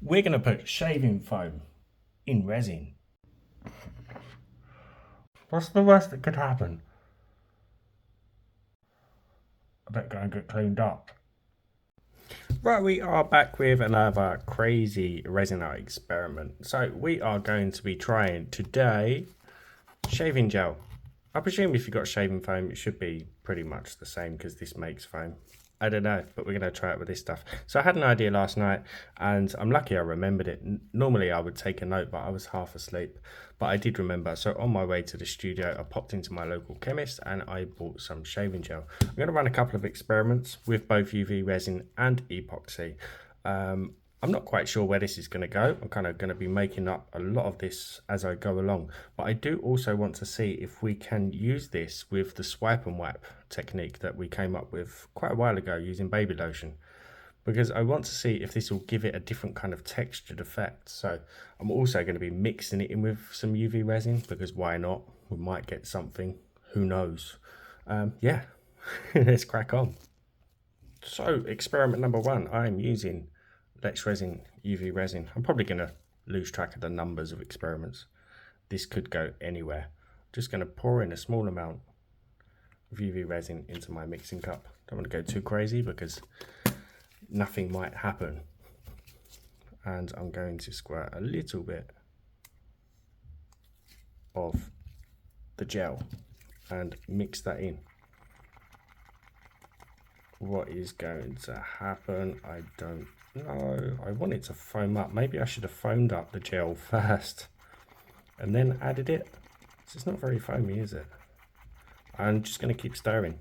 We're going to put shaving foam in resin. What's the worst that could happen? I better go and get cleaned up. Right, we are back with another crazy Resin Art experiment. So we are going to be trying today shaving gel. I presume if you've got shaving foam, it should be pretty much the same because this makes foam. I don't know, but we're going to try it with this stuff. So I had an idea last night and I'm lucky I remembered it. Normally I would take a note, but I was half asleep. But I did remember. So on my way to the studio, I popped into my local chemist and I bought some shaving gel. I'm going to run a couple of experiments with both UV resin and epoxy. I'm not quite sure where this is going to go. I'm kind of going to be making up a lot of this as I go along. But I do also want to see if we can use this with the swipe and wipe technique that we came up with quite a while ago using baby lotion. Because I want to see if this will give it a different kind of textured effect. So I'm also going to be mixing it in with some UV resin because why not? We might get something. Who knows? Yeah, let's crack on. So experiment number one, I'm using Lex Resin UV resin. I'm probably going to lose track of the numbers of experiments. This could go anywhere. Just going to pour in a small amount of UV resin into my mixing cup. Don't want to go too crazy because nothing might happen. And I'm going to squirt a little bit of the gel and mix that in. What is going to happen? I don't know. I want it to foam up. Maybe I should have foamed up the gel first and then added it. It's not very foamy, is it? I'm just going to keep stirring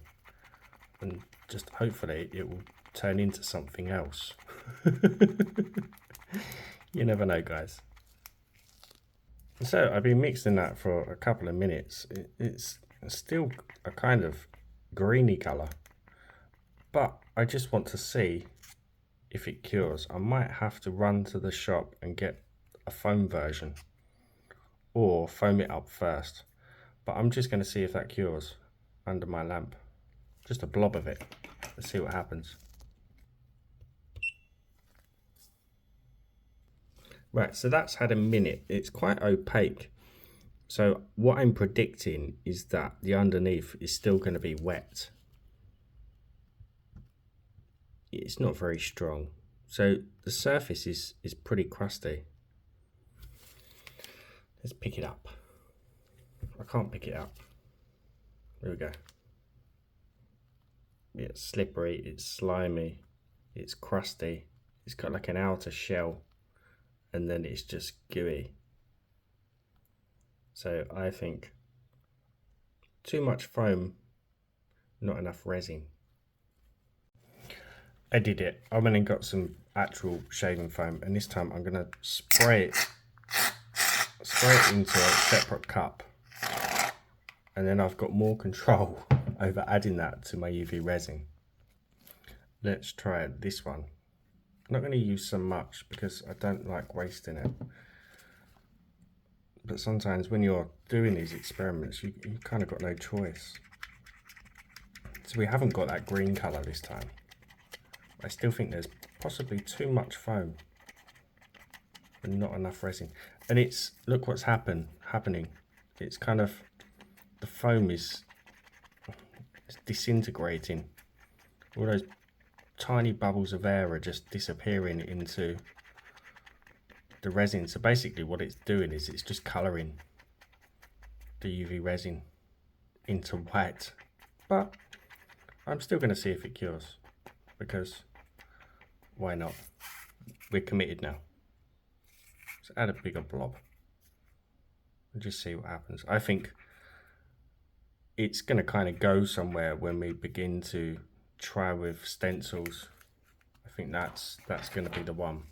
and just hopefully it will turn into something else. You never know, guys. So I've been mixing that for a couple of minutes. It's still a kind of greeny colour, but I just want to see if it cures. I might have to run to the shop and get a foam version or foam it up first, but I'm just going to see if that cures under my lamp. Just a blob of it. Let's see what happens. Right, so that's had a minute. It's quite opaque. So what I'm predicting is that the underneath is still going to be wet. It's not very strong. So the surface is pretty crusty. Let's pick it up. I can't pick it up. There we go. It's slippery, it's slimy, it's crusty. It's got like an outer shell and then it's just gooey. So I think too much foam, not enough resin. I did it. I went and got some actual shaving foam and this time I'm going to spray it into a separate cup, and then I've got more control over adding that to my UV resin. Let's try this one. I'm not going to use so much because I don't like wasting it, but sometimes when you're doing these experiments you kind of got no choice. So we haven't got that green colour this time. I still think there's possibly too much foam and not enough resin. And it's, look what's happening. It's kind of, the foam is disintegrating. All those tiny bubbles of air are just disappearing into the resin. So basically what it's doing is it's just colouring the UV resin into white. But I'm still going to see if it cures, because why not? We're committed now. Let's add a bigger blob and just see what happens. I think it's going to kind of go somewhere when we begin to try with stencils. I think that's going to be the one.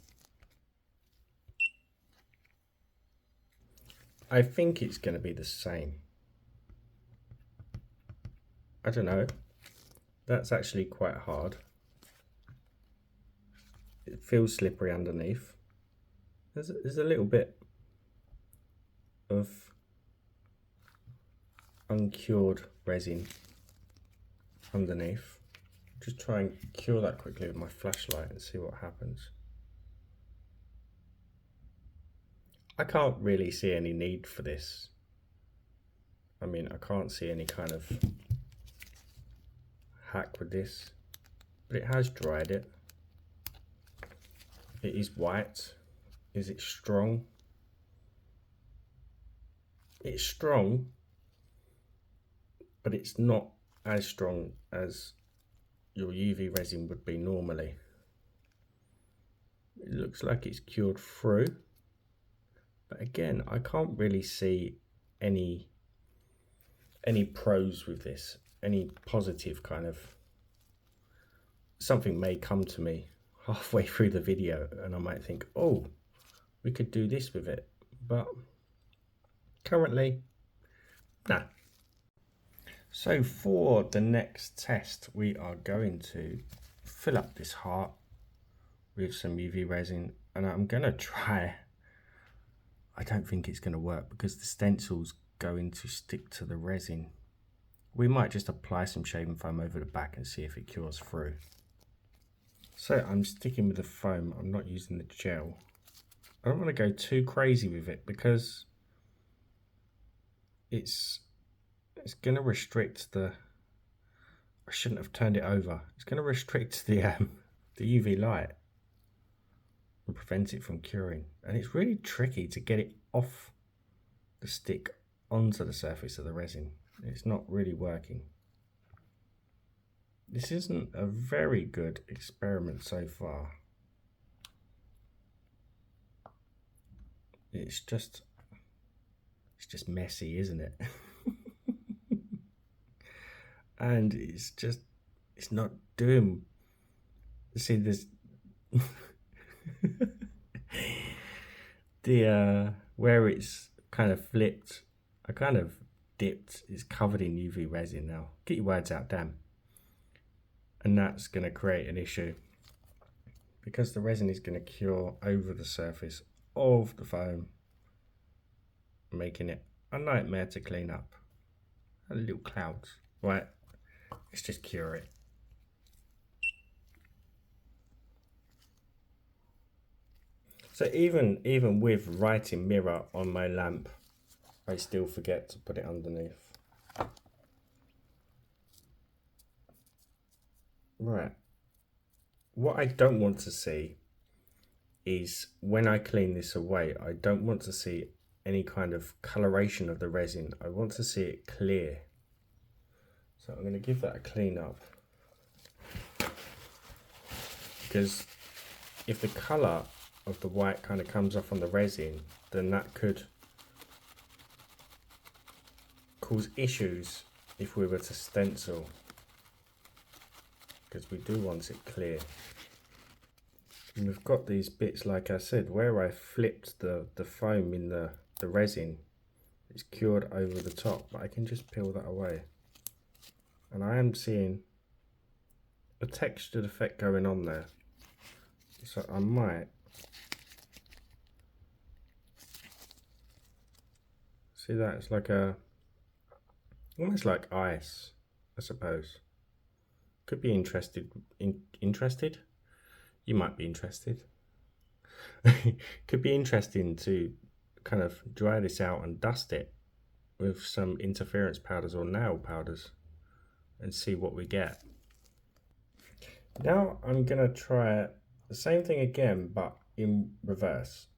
I think it's going to be the same. I don't know. That's actually quite hard. It feels slippery underneath. There's a little bit of uncured resin underneath. Just try and cure that quickly with my flashlight and see what happens. I can't really see any need for this. I mean, I can't see any kind of hack with this, but it has dried it. It is white. Is it strong? It's strong, but it's not as strong as your UV resin would be normally. It looks like it's cured through, but again, I can't really see any pros with this, any positive kind of. Something may come to me halfway through the video and I might think, oh, we could do this with it, but currently, nah. So for the next test, we are going to fill up this heart with some UV resin, and I'm gonna try. I don't think it's gonna work because the stencil's going to stick to the resin. We might just apply some shaving foam over the back and see if it cures through. So I'm sticking with the foam, I'm not using the gel. I don't want to go too crazy with it because it's going to restrict the, I shouldn't have turned it over. It's going to restrict the UV light and prevent it from curing. And it's really tricky to get it off the stick onto the surface of the resin. It's not really working. This isn't a very good experiment so far. It's just messy, isn't it? And it's not doing. See this the where it's kind of flipped, I kind of dipped, it's covered in UV resin now. Get your words out, damn. And that's going to create an issue because the resin is going to cure over the surface of the foam, making it a nightmare to clean up. Little clouds, right? Let's just cure it. So even with writing mirror on my lamp, I still forget to put it underneath. Right. What I don't want to see is when I clean this away, I don't want to see any kind of coloration of the resin. I want to see it clear. So I'm going to give that a clean up. Because if the colour of the white kind of comes off on the resin, then that could cause issues if we were to stencil. Because we do want it clear. And we've got these bits, like I said, where I flipped the foam in the resin, it's cured over the top, but I can just peel that away. And I am seeing a textured effect going on there. So I might see that it's like almost like ice, I suppose. Could be interested. You might be interested. Could be interesting to kind of dry this out and dust it with some interference powders or nail powders and see what we get. Now I'm gonna try the same thing again, but in reverse.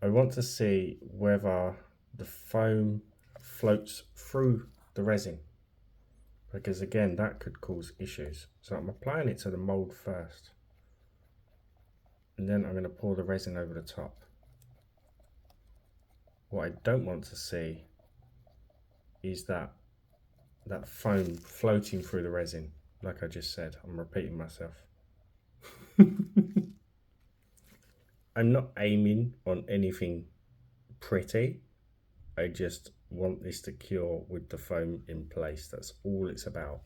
I want to see whether the foam floats through the resin, because again, that could cause issues. So I'm applying it to the mold first, and then I'm going to pour the resin over the top. What I don't want to see is that foam floating through the resin. Like I just said, I'm repeating myself. I'm not aiming on anything pretty. I just want this to cure with the foam in place. That's all it's about.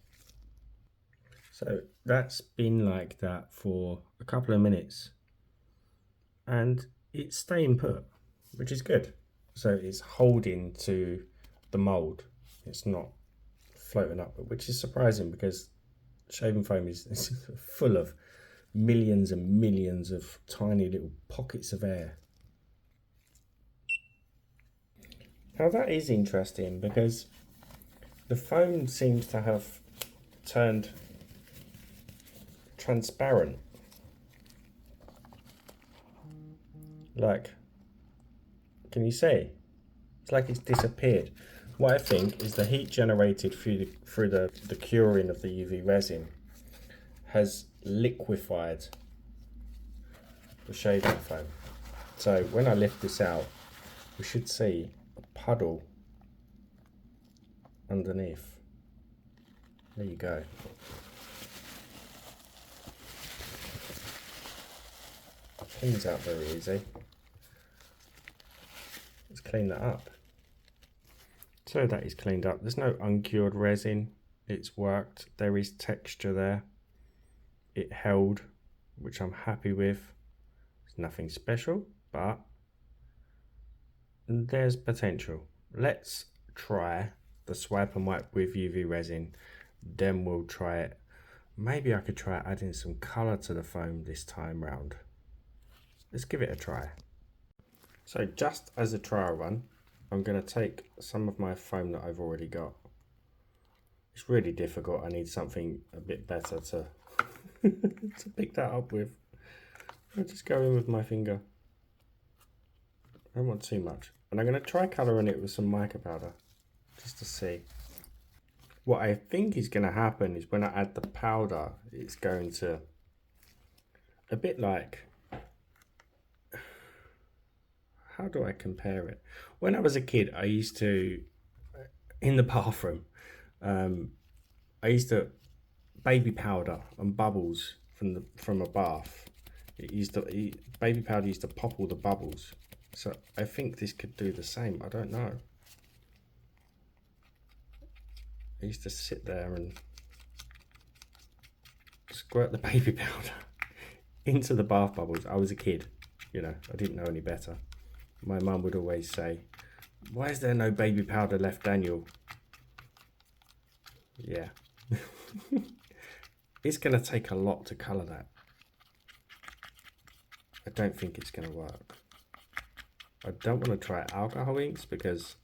So that's been like that for a couple of minutes and it's staying put, which is good. So it's holding to the mold. It's not floating up, which is surprising because shaving foam is full of millions and millions of tiny little pockets of air. Now that is interesting because the foam seems to have turned transparent. Like, can you see? It's like it's disappeared. What I think is the heat generated through the curing of the UV resin has liquefied the shaving foam. So when I lift this out, we should see a puddle underneath. There you go. Cleans out very easy. Let's clean that up. So that is cleaned up. There's no uncured resin. It's worked. There is texture there. It held, which I'm happy with. It's nothing special, but there's potential. Let's try the swipe and wipe with UV resin. Then we'll try it. Maybe I could try adding some colour to the foam this time round. Let's give it a try. So just as a trial run, I'm going to take some of my foam that I've already got. It's really difficult. I need something a bit better to to pick that up with. I'll just go in with my finger. I don't want too much. And I'm going to try colouring it with some mica powder just to see. What I think is going to happen is when I add the powder, it's going to, a bit like, how do I compare it? When I was a kid, I used to, in the bathroom, I used to baby powder and bubbles from a bath. Baby powder used to pop all the bubbles. So I think this could do the same. I don't know. I used to sit there and squirt the baby powder into the bath bubbles. I was a kid, you know, I didn't know any better. My mum would always say, "Why is there no baby powder left, Daniel?" Yeah. It's going to take a lot to colour that. I don't think it's going to work. I don't want to try alcohol inks because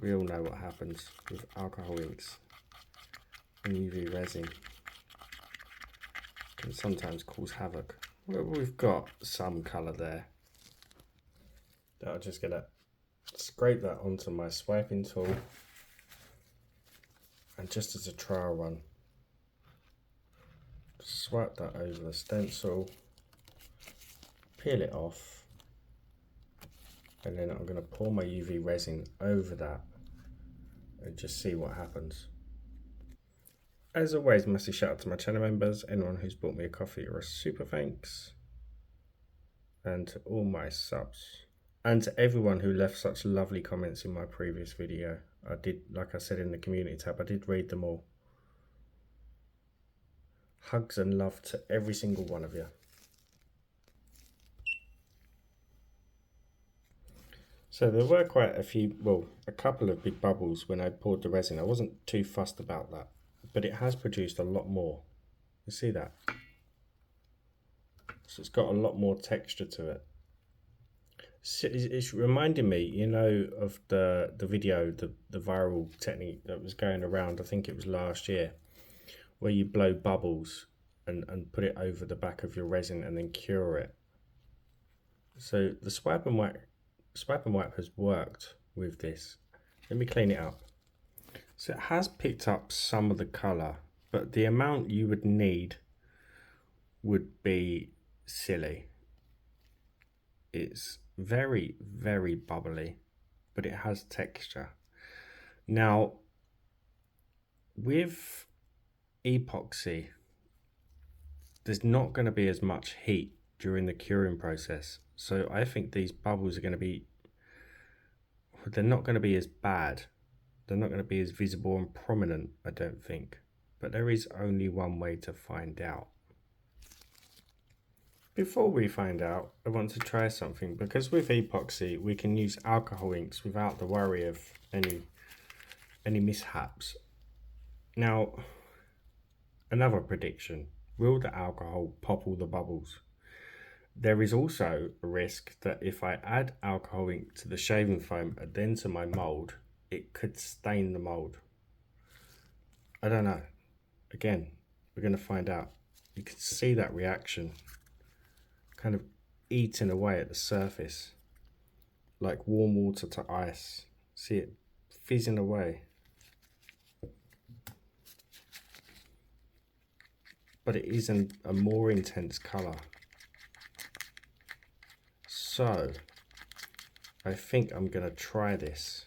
we all know what happens with alcohol inks and UV resin. Can sometimes cause havoc. Well, we've got some colour there. I'm just going to scrape that onto my swiping tool, and just as a trial run, swipe that over the stencil, peel it off, and then I'm going to pour my UV resin over that and just see what happens. As always, massive shout out to my channel members, anyone who's bought me a coffee or a super thanks, and to all my subs, and to everyone who left such lovely comments in my previous video. I did, like I said in the community tab, I did read them all. Hugs and love to every single one of you. So there were quite a few, well, a couple of big bubbles when I poured the resin. I wasn't too fussed about that, but it has produced a lot more. You see that? So it's got a lot more texture to it. It's reminding me, you know, of the video, the viral technique that was going around, I think it was last year, where you blow bubbles and put it over the back of your resin and then cure it. So the swipe and wipe has worked with this. Let me clean it up. So it has picked up some of the colour, but the amount you would need would be silly. It's very, very bubbly, but it has texture. Now, with epoxy, there's not going to be as much heat during the curing process. So I think these bubbles are going to be, they're not going to be as bad. They're not going to be as visible and prominent, I don't think. But there is only one way to find out. Before we find out, I want to try something, because with epoxy we can use alcohol inks without the worry of any mishaps. Now, another prediction, will the alcohol pop all the bubbles? There is also a risk that if I add alcohol ink to the shaving foam and then to my mold, it could stain the mold. I don't know. Again, we're going to find out. You can see that reaction kind of eating away at the surface, like warm water to ice. See it fizzing away. But it is a more intense colour. So, I think I'm going to try this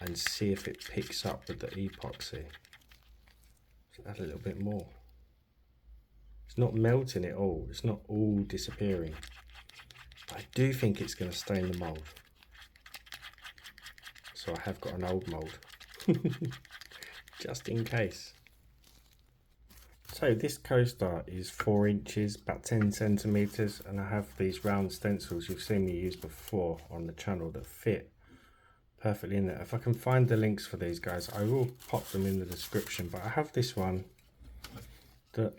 and see if it picks up with the epoxy. So add a little bit more. It's not melting it all, it's not all disappearing. But I do think it's going to stain the mould. So I have got an old mould, just in case. So this coaster is 4 inches, about 10 centimeters, and I have these round stencils you've seen me use before on the channel that fit perfectly in there. If I can find the links for these guys, I will pop them in the description. But I have this one that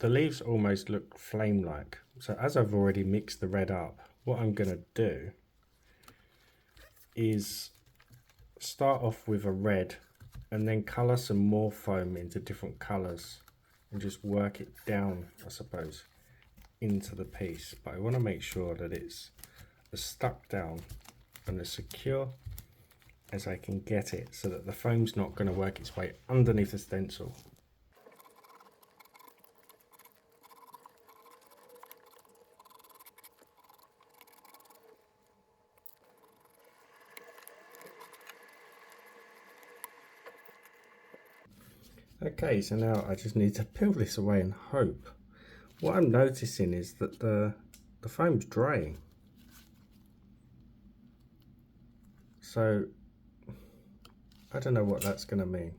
the leaves almost look flame-like. So as I've already mixed the red up, what I'm going to do is start off with a red and then colour some more foam into different colours and just work it down, I suppose, into the piece. But I want to make sure that it's as stuck down and as secure as I can get it, so that the foam's not going to work its way underneath the stencil. Okay, so now I just need to peel this away and hope. What I'm noticing is that the foam's drying. So I don't know what that's going to mean.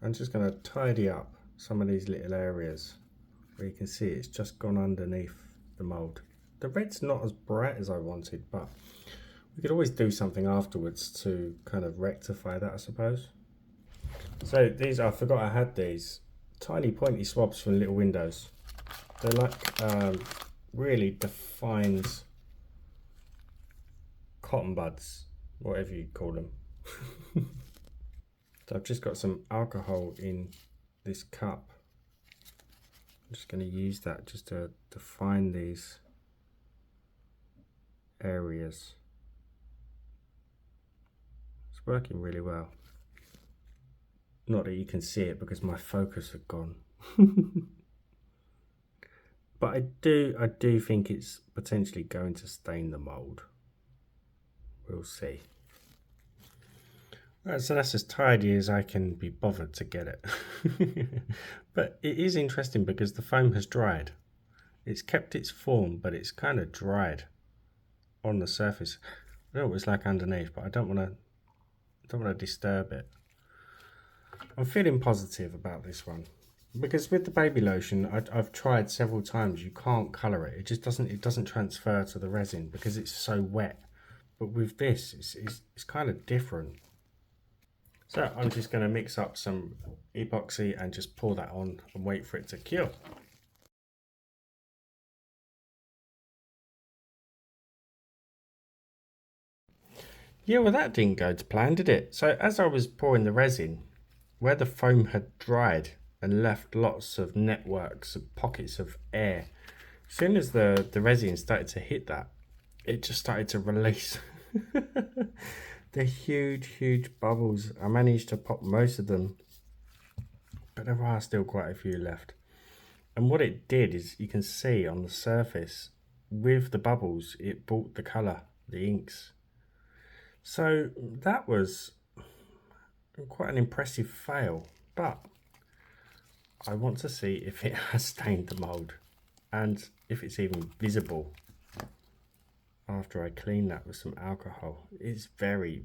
I'm just going to tidy up some of these little areas where you can see it's just gone underneath the mould. The red's not as bright as I wanted, but we could always do something afterwards to kind of rectify that, I suppose. So these, I forgot I had these tiny pointy swabs from Little Windows. They're like really defined cotton buds, whatever you call them. So I've just got some alcohol in this cup. I'm just going to use that just to define these areas. It's working really well. Not that you can see it because my focus had gone. But I do think it's potentially going to stain the mould. We'll see. Right, so that's as tidy as I can be bothered to get it. But it is interesting because the foam has dried. It's kept its form, but it's kind of dried on the surface. I don't know what it's like underneath, but I don't want to disturb it. I'm feeling positive about this one because with the baby lotion, I've tried several times. You can't colour it. It just doesn't transfer to the resin because it's so wet. But with this, it's kind of different. So I'm just going to mix up some epoxy and just pour that on and wait for it to cure. Yeah, well that didn't go to plan, did it? So as I was pouring the resin, where the foam had dried and left lots of networks of pockets of air, as soon as the resin started to hit that, it just started to release the huge bubbles. I managed to pop most of them, but there are still quite a few left. And what it did is, you can see on the surface with the bubbles, it brought the colour, the inks. So that was quite an impressive fail, but I want to see if it has stained the mould and if it's even visible after I clean that with some alcohol. It's very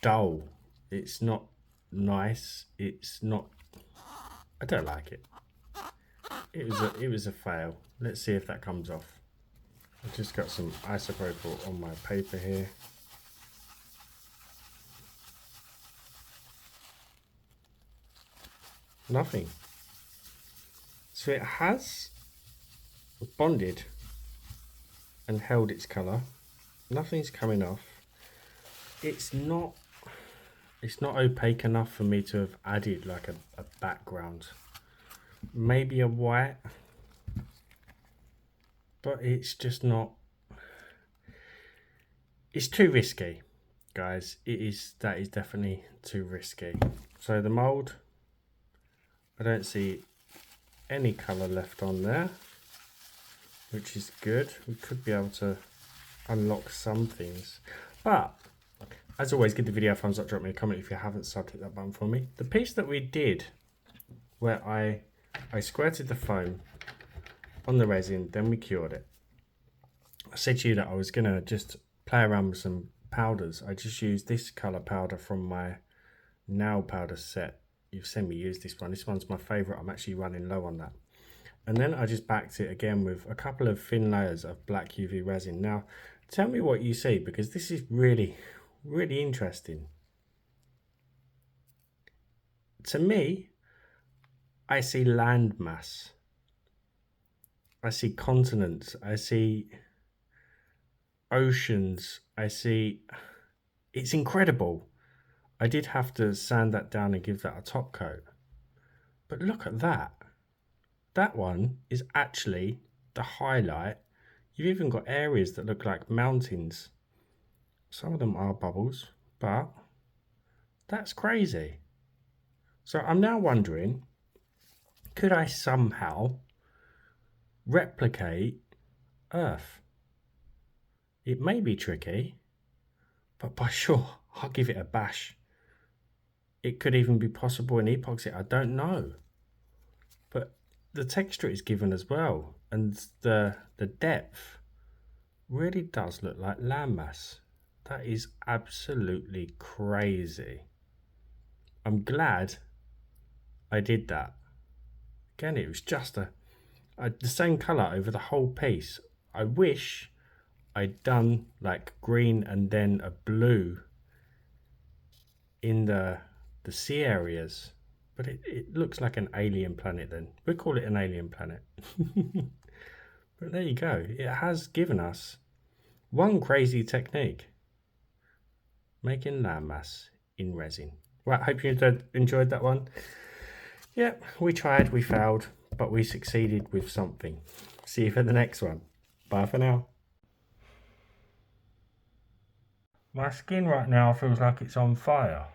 dull. It's not nice. It's not, I don't like it. It was a fail. Let's see if that comes off. I've just got some isopropyl on my paper here. Nothing. So it has bonded and held its colour. Nothing's coming off. It's not opaque enough for me to have added like a background. Maybe a white, but it's just not. It's too risky, guys. That is definitely too risky. So the mold, I don't see any colour left on there, which is good. We could be able to unlock some things, but as always, give the video a thumbs up, drop me a comment if you haven't subbed, hit that button for me. The piece that we did where I squirted the foam on the resin, then we cured it. I said to you that I was gonna just play around with some powders. I just used this colour powder from my nail powder set. You've seen me use this one. This one's my favourite. I'm actually running low on that. And then I just backed it again with a couple of thin layers of black UV resin. Now, tell me what you see, because this is really, really interesting. To me, I see landmass. I see continents. I see oceans. It's incredible. I did have to sand that down and give that a top coat. But look at that. That one is actually the highlight. You've even got areas that look like mountains. Some of them are bubbles, but that's crazy. So I'm now wondering, could I somehow replicate Earth? It may be tricky, but by sure, I'll give it a bash. It could even be possible in epoxy, I don't know. But the texture is given as well, and the depth really does look like landmass. That is absolutely crazy. I'm glad I did that. Again, it was just the same colour over the whole piece. I wish I'd done like green and then a blue in the sea areas, but it looks like an alien planet then. We'll call it an alien planet. But there you go. It has given us one crazy technique, making landmass in resin. Right, hope you enjoyed that one. Yep, we tried, we failed, but we succeeded with something. See you for the next one. Bye for now. My skin right now feels like it's on fire.